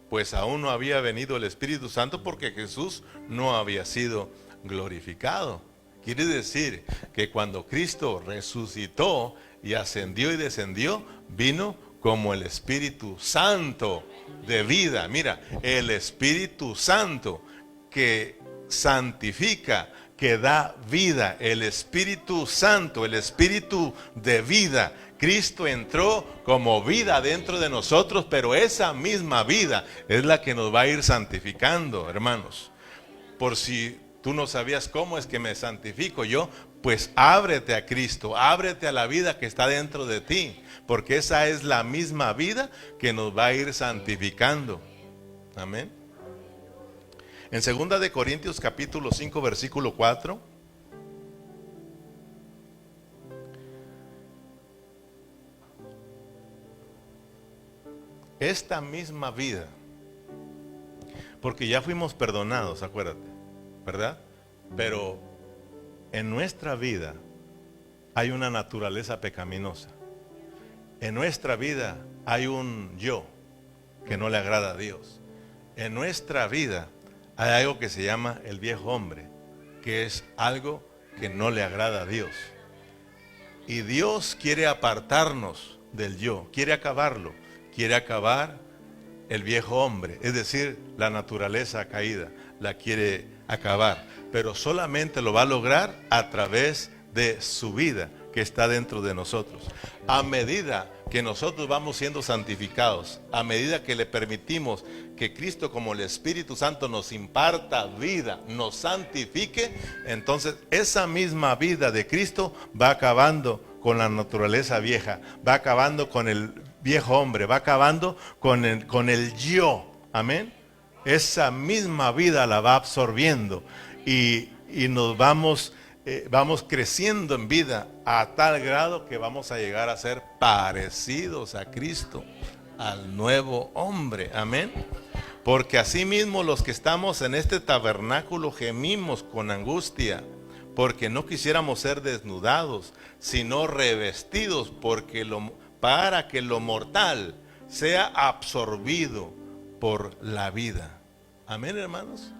pues aún no había venido el Espíritu Santo porque Jesús no había sido glorificado. Quiere decir que cuando Cristo resucitó y ascendió y descendió, vino como el Espíritu Santo de vida. Mira, el Espíritu Santo que santifica, que da vida, el Espíritu Santo, el Espíritu de vida. Cristo entró como vida dentro de nosotros, pero esa misma vida es la que nos va a ir santificando, hermanos. Por si tú no sabías cómo es que me santifico yo, pues ábrete a Cristo, ábrete a la vida que está dentro de ti, porque esa es la misma vida que nos va a ir santificando. Amén. En 2 de Corintios capítulo 5 versículo 4. Esta misma vida, porque ya fuimos perdonados, acuérdate, ¿verdad? Pero en nuestra vida hay una naturaleza pecaminosa. En nuestra vida hay un yo que no le agrada a Dios. En nuestra vida hay algo que se llama el viejo hombre, que es algo que no le agrada a Dios. Y Dios quiere apartarnos del yo, quiere acabarlo, quiere acabar el viejo hombre, es decir, la naturaleza caída, la quiere acabar, pero solamente lo va a lograr a través de su vida que está dentro de nosotros. A medida que nosotros vamos siendo santificados, a medida que le permitimos que Cristo como el Espíritu Santo nos imparta vida, nos santifique, entonces esa misma vida de Cristo va acabando con la naturaleza vieja, va acabando con el viejo hombre, va acabando con el yo. Amén. Esa misma vida la va absorbiendo y nos vamos creciendo en vida a tal grado que vamos a llegar a ser parecidos a Cristo, al nuevo hombre. Amén. Porque asimismo los que estamos en este tabernáculo gemimos con angustia, porque no quisiéramos ser desnudados, sino revestidos, para que lo mortal sea absorbido por la vida. Amén, hermanos.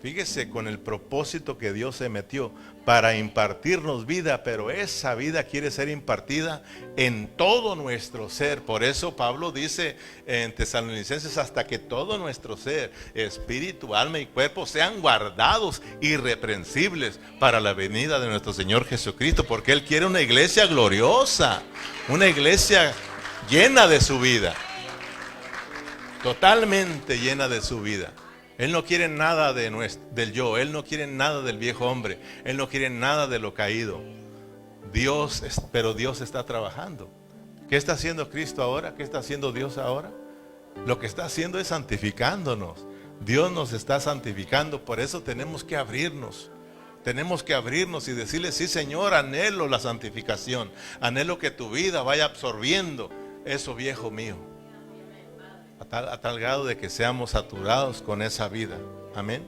Fíjese con el propósito que Dios se metió para impartirnos vida, pero esa vida quiere ser impartida en todo nuestro ser. Por eso Pablo dice en Tesalonicenses, hasta que todo nuestro ser, espíritu, alma y cuerpo sean guardados irreprensibles para la venida de nuestro Señor Jesucristo, porque Él quiere una iglesia gloriosa, una iglesia llena de su vida, totalmente llena de su vida. Él no quiere nada del yo, Él no quiere nada del viejo hombre, Él no quiere nada de lo caído. Pero Dios está trabajando. ¿Qué está haciendo Cristo ahora? ¿Qué está haciendo Dios ahora? Lo que está haciendo es santificándonos. Dios nos está santificando, por eso tenemos que abrirnos. Tenemos que abrirnos y decirle, sí Señor, anhelo la santificación, anhelo que tu vida vaya absorbiendo eso viejo mío. A tal grado de que seamos saturados con esa vida. Amén.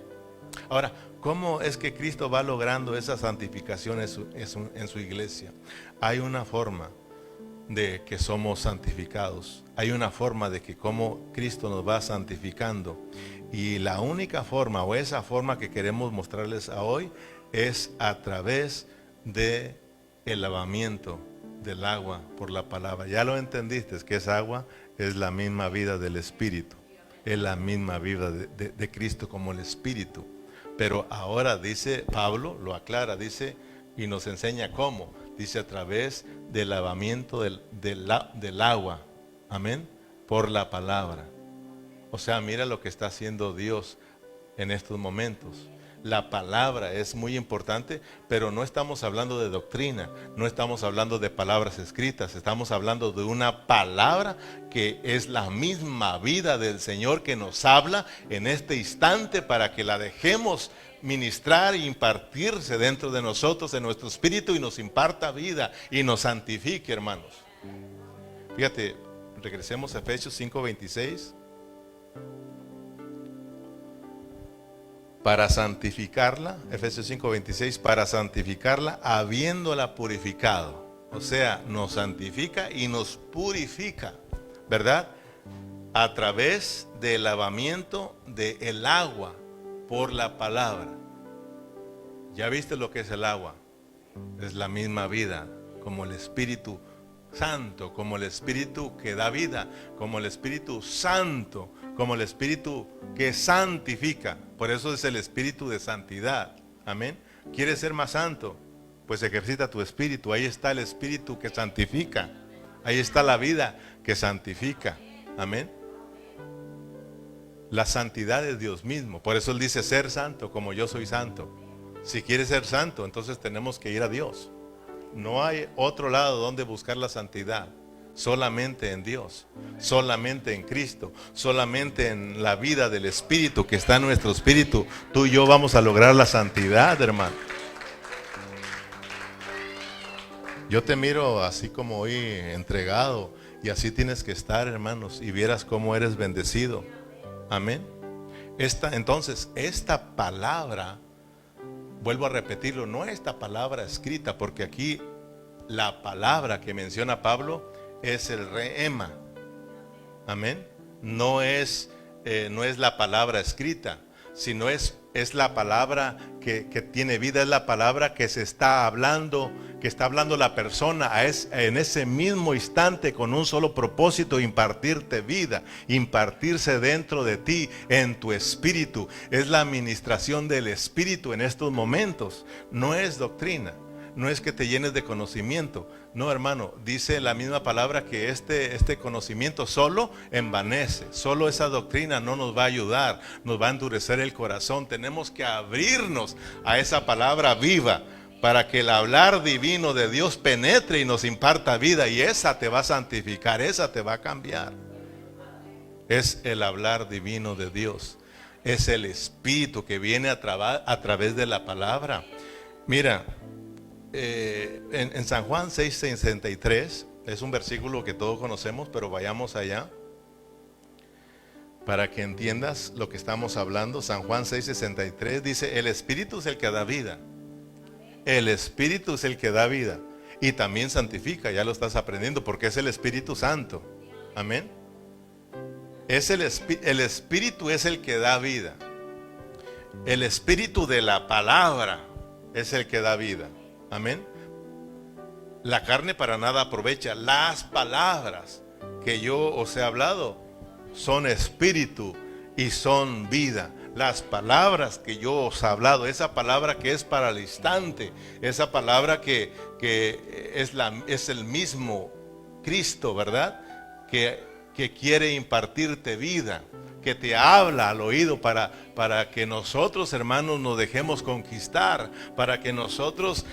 Ahora, ¿cómo es que Cristo va logrando esa santificación en su iglesia? Hay una forma de que somos santificados. Hay una forma de que cómo Cristo nos va santificando. Y la única forma, o esa forma que queremos mostrarles a hoy, es a través de el lavamiento del agua por la palabra. Ya lo entendiste, que esa agua es la misma vida del Espíritu, es la misma vida de Cristo como el Espíritu. Pero ahora dice Pablo, lo aclara, dice y nos enseña cómo. Dice a través del lavamiento del agua, amén, por la palabra. O sea, mira lo que está haciendo Dios en estos momentos. La palabra es muy importante, pero no estamos hablando de doctrina, no estamos hablando de palabras escritas, estamos hablando de una palabra que es la misma vida del Señor que nos habla en este instante para que la dejemos ministrar e impartirse dentro de nosotros, en nuestro espíritu, y nos imparta vida y nos santifique, hermanos. Fíjate, regresemos a Efesios 5:26. Para santificarla, Efesios 5:26, para santificarla habiéndola purificado. O sea, nos santifica y nos purifica, ¿verdad? A través del lavamiento del agua por la palabra. ¿Ya viste lo que es el agua? Es la misma vida, como el Espíritu Santo, como el Espíritu que da vida, como el Espíritu Santo, como el Espíritu que santifica. Por eso es el Espíritu de santidad. Amén. ¿Quieres ser más santo? Pues ejercita tu espíritu. Ahí está el Espíritu que santifica. Ahí está la vida que santifica. Amén. La santidad es Dios mismo. Por eso Él dice ser santo como yo soy santo. Si quieres ser santo, entonces tenemos que ir a Dios. No hay otro lado donde buscar la santidad. Solamente en Dios, solamente en Cristo, solamente en la vida del Espíritu que está en nuestro espíritu. Tú y yo vamos a lograr la santidad, hermano. Yo te miro así como hoy entregado, y así tienes que estar, hermanos, y vieras cómo eres bendecido. Amén. Entonces, esta palabra, vuelvo a repetirlo, no esta palabra escrita, porque aquí la palabra que menciona Pablo es el reema. Amén. No es la palabra escrita, sino es la palabra que tiene vida, es la palabra que se está hablando, que está hablando la persona en ese mismo instante, con un solo propósito: impartirte vida, impartirse dentro de ti, en tu espíritu. Es la administración del espíritu en estos momentos. No es doctrina, no es que te llenes de conocimiento. No, hermano, dice la misma palabra que este conocimiento solo envanece. Solo esa doctrina no nos va a ayudar, nos va a endurecer el corazón. Tenemos que abrirnos a esa palabra viva para que el hablar divino de Dios penetre y nos imparta vida, y esa te va a santificar, esa te va a cambiar. Es el hablar divino de Dios, es el Espíritu que viene a través de la palabra. Mira, en San Juan 6:63, es un versículo que todos conocemos, pero vayamos allá para que entiendas lo que estamos hablando. San Juan 6:63 dice: el Espíritu es el que da vida. El Espíritu es el que da vida y también santifica. Ya lo estás aprendiendo, porque es el Espíritu Santo. Amén. El Espíritu es el que da vida. El Espíritu de la palabra es el que da vida. Amén. La carne para nada aprovecha. Las palabras que yo os he hablado son espíritu y son vida. Las palabras que yo os he hablado, esa palabra que es para el instante, esa palabra que es el mismo Cristo, ¿verdad? Que quiere impartirte vida, que te habla al oído para que nosotros, hermanos, nos dejemos conquistar, para que nosotros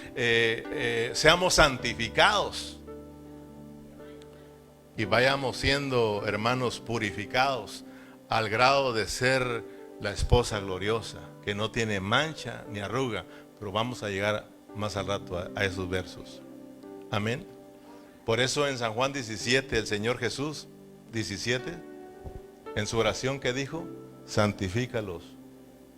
seamos santificados y vayamos siendo, hermanos, purificados al grado de ser la esposa gloriosa, que no tiene mancha ni arruga. Pero vamos a llegar más al rato a esos versos. Amén. Por eso en San Juan 17, el Señor Jesús 17, en su oración, ¿qué dijo? Santifícalos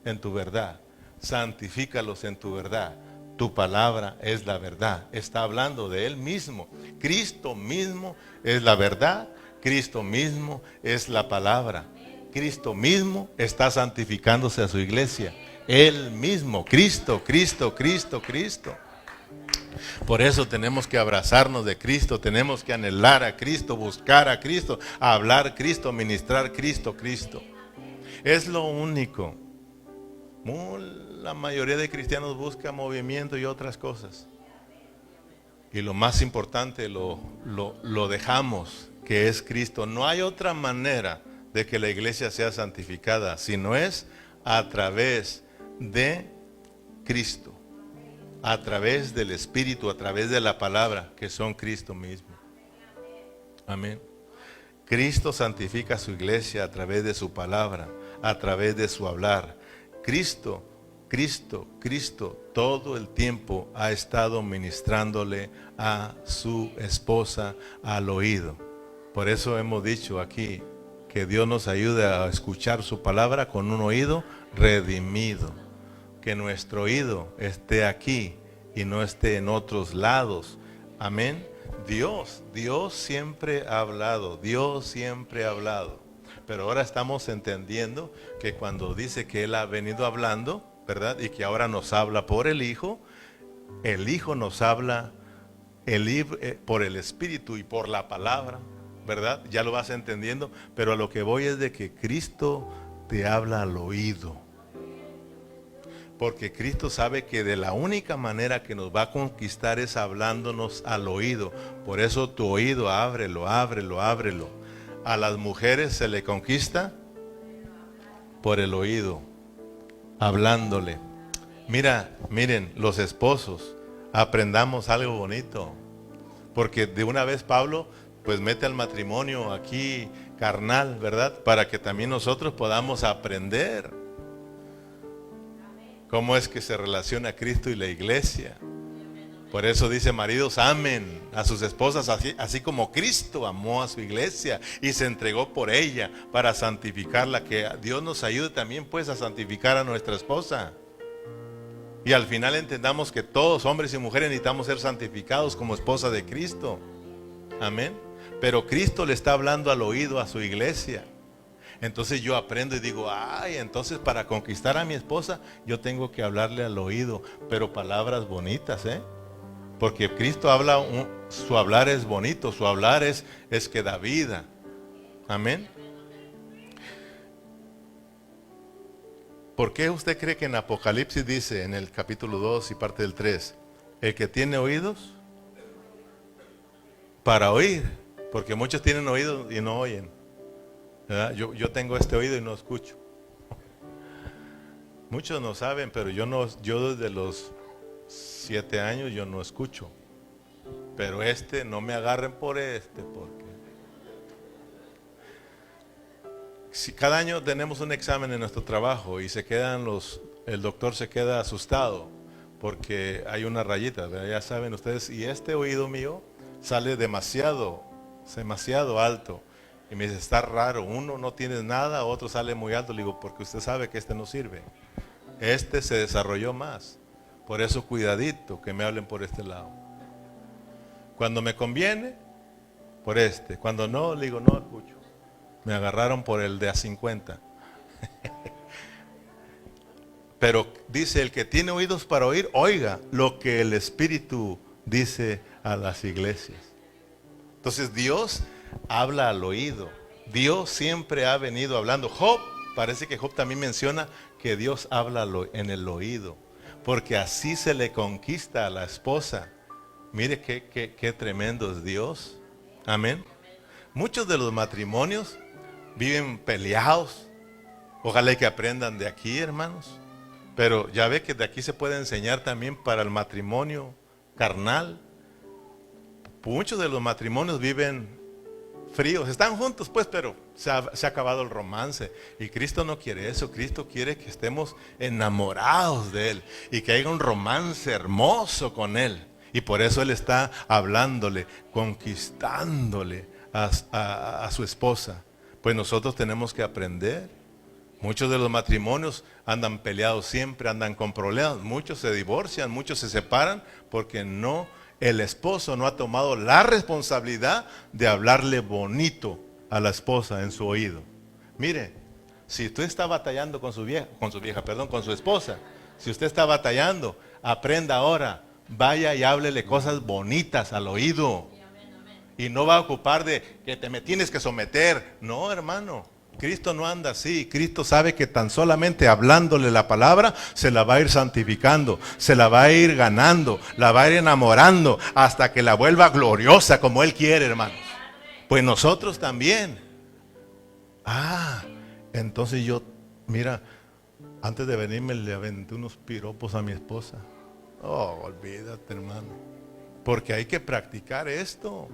en tu verdad, santifícalos en tu verdad. Tu palabra es la verdad. Está hablando de Él mismo. Cristo mismo es la verdad. Cristo mismo es la palabra. Cristo mismo está santificándose a su iglesia. Él mismo, Cristo, Cristo, Cristo, Cristo. Por eso tenemos que abrazarnos de Cristo, tenemos que anhelar a Cristo, buscar a Cristo, hablar Cristo, ministrar Cristo, Cristo. Es lo único. La mayoría de cristianos busca movimiento y otras cosas. Y lo más importante lo dejamos, que es Cristo. No hay otra manera de que la iglesia sea santificada, sino es a través de Cristo, a través del Espíritu, a través de la palabra, que son Cristo mismo. Amén. Cristo santifica a su iglesia a través de su palabra, a través de su hablar. Cristo todo el tiempo ha estado ministrándole a su esposa al oído. Por eso hemos dicho aquí que Dios nos ayude a escuchar su palabra con un oído redimido. Que nuestro oído esté aquí y no esté en otros lados. Amén. Dios siempre ha hablado, Dios siempre ha hablado. Pero ahora estamos entendiendo que cuando dice que Él ha venido hablando, ¿verdad? Y que ahora nos habla por el Hijo nos habla por el Espíritu y por la palabra, ¿verdad? Ya lo vas entendiendo, pero a lo que voy es de que Cristo te habla al oído. Porque Cristo sabe que de la única manera que nos va a conquistar es hablándonos al oído. Por eso tu oído, ábrelo. A las mujeres se le conquista por el oído, hablándole. Miren, los esposos, aprendamos algo bonito. Porque de una vez Pablo, pues mete al matrimonio aquí carnal, ¿verdad? Para que también nosotros podamos aprender cómo es que se relaciona Cristo y la iglesia. Por eso dice: maridos, amen a sus esposas así como Cristo amó a su iglesia y se entregó por ella para santificarla. Que Dios nos ayude también pues a santificar a nuestra esposa. Y al final entendamos que todos, hombres y mujeres, necesitamos ser santificados como esposa de Cristo. Amén. Pero Cristo le está hablando al oído a su iglesia. Entonces yo aprendo y digo: entonces para conquistar a mi esposa yo tengo que hablarle al oído, pero palabras bonitas, porque Cristo habla, su hablar es bonito, su hablar es que da vida. Amén. ¿Por qué usted cree que en Apocalipsis dice, en el capítulo 2 y parte del 3, el que tiene oídos para oír? Porque muchos tienen oídos y no oyen, ¿verdad? Yo tengo este oído y no escucho. Muchos no saben, pero yo desde los 7 años yo no escucho. Pero no me agarren por porque si cada año tenemos un examen en nuestro trabajo y el doctor se queda asustado porque hay una rayita, ¿verdad? Ya saben ustedes, y este oído mío sale demasiado alto. Y me dice: está raro, uno no tiene nada, otro sale muy alto. Le digo: porque usted sabe que no sirve. Se desarrolló más. Por eso cuidadito que me hablen por este lado. Cuando me conviene, por cuando no, le digo: no escucho. Me agarraron por el de a 50. Pero dice: el que tiene oídos para oír, oiga lo que el Espíritu dice a las iglesias. Entonces Dios habla al oído. Dios siempre ha venido hablando. Parece que Job también menciona que Dios habla en el oído, porque así se le conquista a la esposa. Mire qué tremendo es Dios. Amén. Muchos de los matrimonios viven peleados. Ojalá que aprendan de aquí, hermanos. Pero ya ve que de aquí se puede enseñar también para el matrimonio carnal. Muchos de los matrimonios viven fríos, están juntos pues, pero se ha acabado el romance. Y Cristo no quiere eso. Cristo quiere que estemos enamorados de Él y que haya un romance hermoso con Él. Y por eso Él está hablándole, conquistándole a su esposa. Pues nosotros tenemos que aprender. Muchos de los matrimonios andan peleados siempre, andan con problemas. Muchos se divorcian, muchos se separan porque el esposo no ha tomado la responsabilidad de hablarle bonito a la esposa en su oído. Mire, si usted está batallando con su esposa, si usted está batallando, aprenda ahora, vaya y háblele cosas bonitas al oído. Y no va a ocupar de que me tienes que someter. No, hermano, Cristo no anda así. Cristo sabe que tan solamente hablándole la palabra se la va a ir santificando, se la va a ir ganando, la va a ir enamorando hasta que la vuelva gloriosa como Él quiere, hermanos. Pues nosotros también. Entonces mira, Antes de venirme le aventé unos piropos a mi esposa. Oh, olvídate, hermano. Porque hay que practicar esto.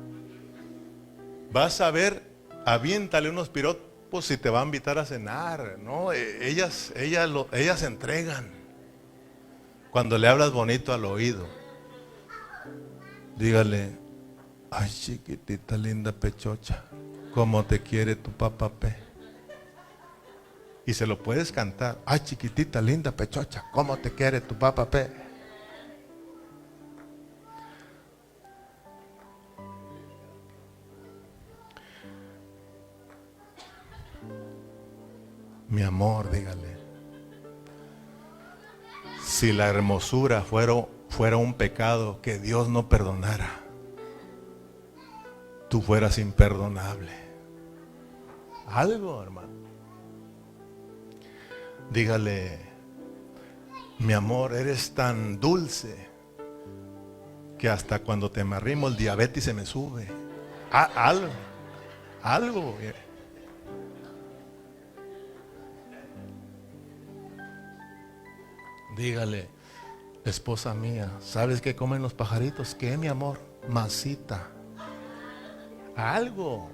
Vas a ver, aviéntale unos piropos y te va a invitar a cenar. No, ellas se entregan. Cuando le hablas bonito al oído, dígale: ay, chiquitita linda pechocha, cómo te quiere tu papá P. Y se lo puedes cantar: ay, chiquitita linda pechocha, cómo te quiere tu papá P. Mi amor, dígale. Si la hermosura fuera un pecado que Dios no perdonara, tú fueras imperdonable. Algo, hermano. Dígale: mi amor, eres tan dulce que hasta cuando te me arrimo el diabetes se me sube. Algo. Dígale: esposa mía, ¿sabes qué comen los pajaritos? ¿Qué, mi amor? Masita. Algo.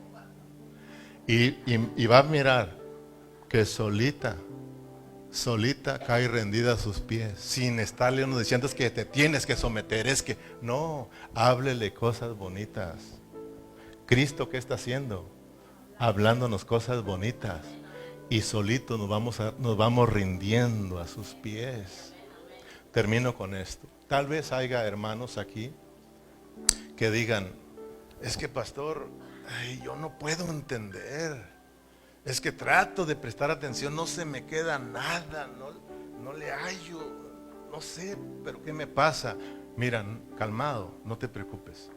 Y va a mirar que solita cae rendida a sus pies, sin estarle uno diciendo: es que te tienes que someter, es que no, háblele cosas bonitas. Cristo, ¿qué está haciendo? Hablándonos cosas bonitas, y solito nos vamos rindiendo a sus pies. Termino con esto. Tal vez haya hermanos aquí que digan: es que pastor, yo no puedo entender. Es que trato de prestar atención, no se me queda nada, no le hallo, no sé, pero ¿qué me pasa? Mira, calmado, no te preocupes.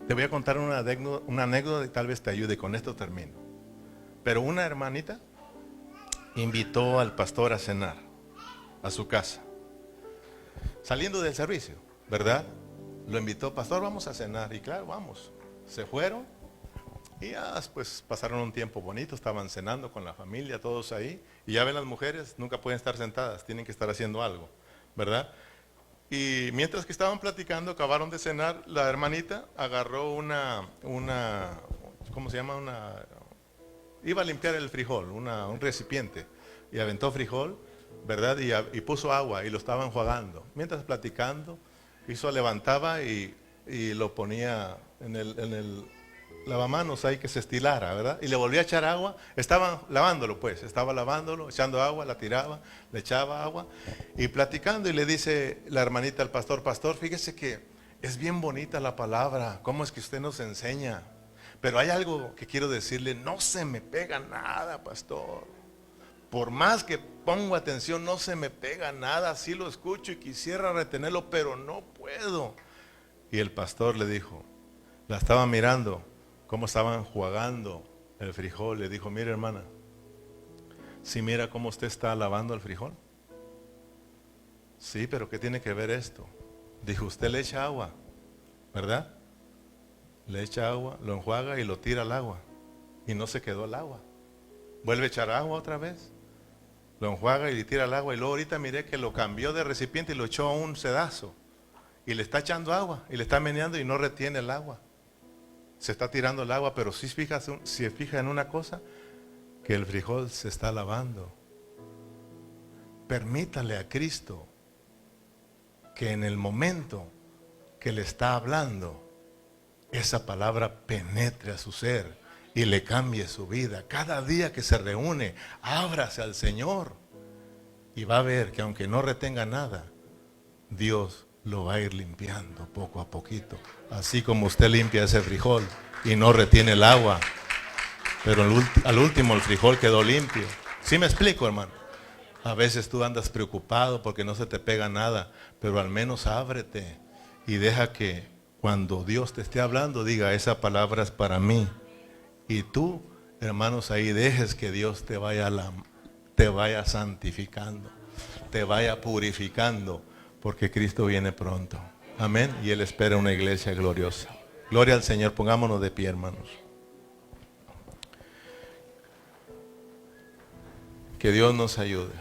Te voy a contar una anécdota y tal vez te ayude, con esto termino. Pero una hermanita invitó al pastor a cenar a su casa, saliendo del servicio, ¿verdad? Lo invitó: pastor, vamos a cenar. Y claro, vamos. Se fueron y ya pues pasaron un tiempo bonito, estaban cenando con la familia, todos ahí. Y ya ven, las mujeres nunca pueden estar sentadas, tienen que estar haciendo algo, ¿verdad? Y mientras que estaban platicando, acabaron de cenar, la hermanita agarró una ¿cómo se llama? Iba a limpiar el frijol, un recipiente, y aventó frijol, ¿verdad? Y puso agua y lo estaba enjuagando. Mientras platicando, levantaba y lo ponía en el lavamanos ahí, que se estilara, ¿verdad? Y le volvía a echar agua. Estaba lavándolo, echando agua, la tiraba, le echaba agua y platicando. Y le dice la hermanita al pastor: pastor, fíjese que es bien bonita la palabra, ¿cómo es que usted nos enseña? Pero hay algo que quiero decirle: no se me pega nada, pastor. Por más que pongo atención, no se me pega nada. Sí lo escucho y quisiera retenerlo, pero no puedo. Y el pastor le dijo, la estaba mirando cómo estaban jugando el frijol. Le dijo: mire, hermana, ¿sí mira cómo usted está lavando el frijol? Sí, pero ¿qué tiene que ver esto? Dijo: usted le echa agua, ¿verdad? Le echa agua, lo enjuaga y lo tira al agua, y no se quedó el agua. Vuelve a echar agua otra vez, lo enjuaga y le tira al agua. Y luego ahorita miré que lo cambió de recipiente y lo echó a un sedazo, y le está echando agua y le está meneando y no retiene el agua. Se está tirando el agua, pero si se fija en una cosa, que el frijol se está lavando. Permítale a Cristo que en el momento que le está hablando, esa palabra penetre a su ser y le cambie su vida. Cada día que se reúne, ábrase al Señor y va a ver que aunque no retenga nada, Dios lo va a ir limpiando poco a poquito. Así como usted limpia ese frijol y no retiene el agua, pero al último el frijol quedó limpio. ¿Sí me explico, hermano? A veces tú andas preocupado porque no se te pega nada, pero al menos ábrete y deja que cuando Dios te esté hablando diga: esa palabra es para mí. Y tú, hermanos, ahí dejes que Dios te vaya santificando, te vaya purificando, porque Cristo viene pronto. Amén. Y Él espera una iglesia gloriosa. Gloria al Señor. Pongámonos de pie, hermanos. Que Dios nos ayude.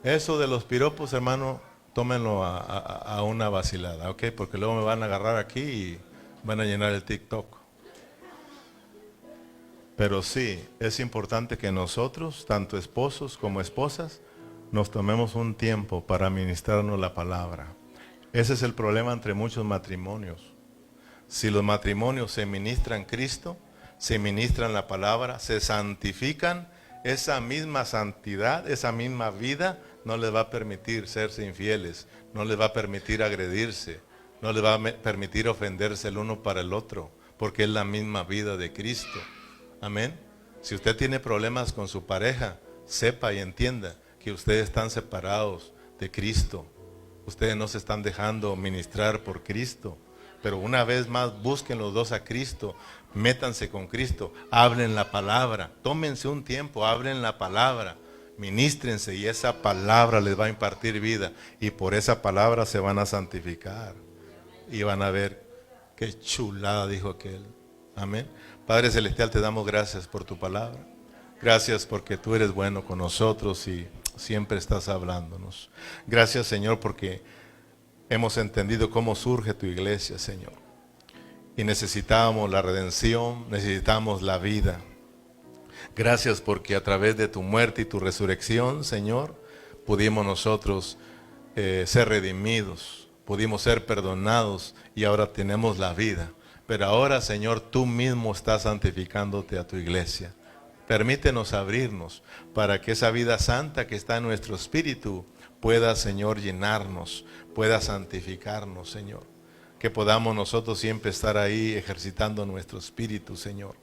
Eso de los piropos, hermano, tómenlo a una vacilada, ¿ok? Porque luego me van a agarrar aquí y van a llenar el TikTok. Pero sí, es importante que nosotros, tanto esposos como esposas, nos tomemos un tiempo para ministrarnos la palabra. Ese es el problema entre muchos matrimonios. Si los matrimonios se ministran Cristo, se ministran la palabra, se santifican, esa misma santidad, esa misma vida no les va a permitir serse infieles, no les va a permitir agredirse, no les va a permitir ofenderse el uno para el otro, porque es la misma vida de Cristo. Amén. Si usted tiene problemas con su pareja, sepa y entienda que ustedes están separados de Cristo. Ustedes no se están dejando ministrar por Cristo. Pero una vez más, busquen los dos a Cristo, métanse con Cristo, hablen la palabra, tómense un tiempo, hablen la palabra, ministrense y esa palabra les va a impartir vida y por esa palabra se van a santificar y van a ver qué chulada dijo aquel. Amén. Padre Celestial, te damos gracias por tu palabra. Gracias porque tú eres bueno con nosotros y siempre estás hablándonos. Gracias, Señor, porque hemos entendido cómo surge tu iglesia, Señor. Y necesitamos la redención, necesitamos la vida. Gracias porque a través de tu muerte y tu resurrección, Señor, pudimos nosotros ser redimidos, pudimos ser perdonados y ahora tenemos la vida. Pero ahora, Señor, tú mismo estás santificándote a tu iglesia. Permítenos abrirnos para que esa vida santa que está en nuestro espíritu pueda, Señor, llenarnos, pueda santificarnos, Señor. Que podamos nosotros siempre estar ahí ejercitando nuestro espíritu, Señor.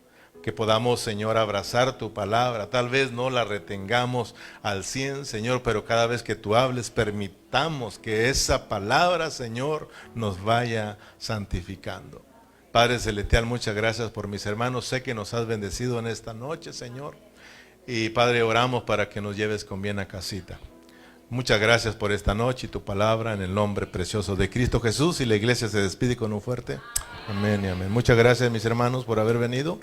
Que podamos, Señor, abrazar tu palabra. Tal vez no la retengamos al 100, Señor, pero cada vez que tú hables, permitamos que esa palabra, Señor, nos vaya santificando. Padre Celestial, muchas gracias por mis hermanos. Sé que nos has bendecido en esta noche, Señor. Y Padre, oramos para que nos lleves con bien a casita. Muchas gracias por esta noche y tu palabra en el nombre precioso de Cristo Jesús. Y la iglesia se despide con un fuerte amén y amén. Muchas gracias, mis hermanos, por haber venido.